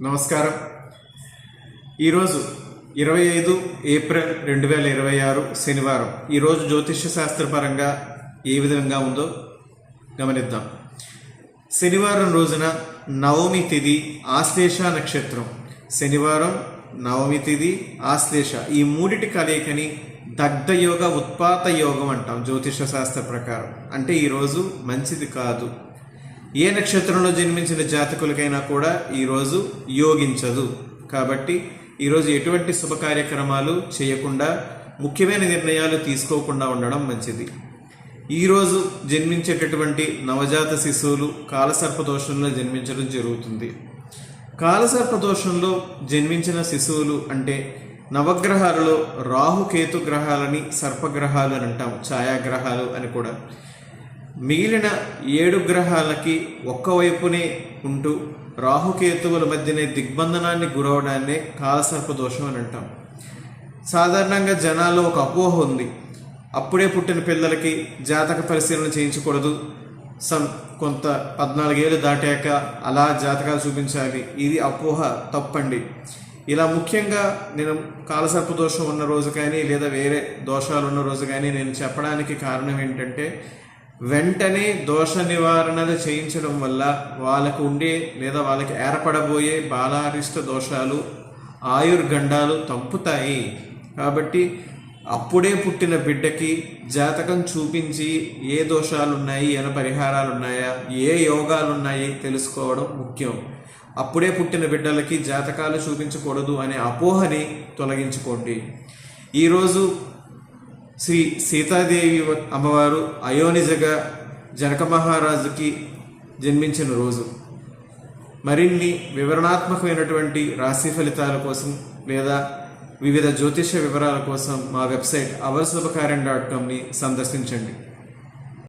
నమస్కారం. ఈరోజు 25 ఏప్రిల్ 2026 శనివారం. ఈరోజు జ్యోతిష్య శాస్త్రపరంగా ఏ విధంగా ఉందో గమనిద్దాం. శనివారం రోజున నవమి తిథి, ఆశ్లేష నక్షత్రం. శనివారం, నవమి తిథి, ఆశ్లేష ఈ మూడిటి కలయికని దగ్ధయోగ ఉత్పాత యోగం అంటాం జ్యోతిష శాస్త్ర ప్రకారం. అంటే ఈరోజు మంచిది కాదు. ఏ నక్షత్రంలో జన్మించిన జాతకులకైనా కూడా ఈరోజు యోగించదు. కాబట్టి ఈరోజు ఎటువంటి శుభ కార్యక్రమాలు చేయకుండా, ముఖ్యమైన నిర్ణయాలు తీసుకోకుండా ఉండడం మంచిది. ఈరోజు జన్మించేటటువంటి నవజాత శిశువులు కాలసర్పదోషంలో జన్మించడం జరుగుతుంది. కాలసర్పదోషంలో జన్మించిన శిశువులు అంటే నవగ్రహాలలో రాహుకేతు గ్రహాలని సర్పగ్రహాలు అని అంటాం, ఛాయాగ్రహాలు అని కూడా. మిగిలిన 7 గ్రహాలకి ఒక్కవైపునే ఉంటూ రాహుకేతువుల మధ్యనే దిగ్బంధనాన్ని గురవడాన్నే కాలసర్పదోషం అని అంటాం. సాధారణంగా జనాల్లో ఒక అపోహ ఉంది, అప్పుడే పుట్టిన పిల్లలకి జాతక పరిశీలన చేయించకూడదు, కొంత 14 ఏళ్ళు దాటాక అలా జాతకాలు చూపించాలి. ఇది అపోహ, తప్పండి. ఇలా ముఖ్యంగా నేను కాలసర్పదోషం ఉన్న రోజు కానీ లేదా వేరే దోషాలు ఉన్న రోజు కానీ నేను చెప్పడానికి కారణం ఏంటంటే, వెంటనే దోష నివారణలు చేయించడం వల్ల వాళ్ళకు ఉండే లేదా వాళ్ళకి ఏర్పడబోయే బాలారిష్ట దోషాలు, ఆయుర్గండాలు తప్పుతాయి. కాబట్టి అప్పుడే పుట్టిన బిడ్డకి జాతకం చూపించి ఏ దోషాలు ఉన్నాయి, ఏ పరిహారాలు ఉన్నాయా, ఏ యోగాలు ఉన్నాయి తెలుసుకోవడం ముఖ్యం. అప్పుడే పుట్టిన బిడ్డలకి జాతకాలు చూపించకూడదు అనే అపోహని తొలగించుకోండి. ఈరోజు శ్రీ సీతాదేవి అమ్మవారు అయోనిజగా జనక మహారాజుకి జన్మించిన రోజు. మరిన్ని వివరణాత్మకమైనటువంటి రాశి ఫలితాల కోసం లేదా వివిధ జ్యోతిష వివరాల కోసం మా వెబ్సైట్ ourshubhakaryam.com సందర్శించండి.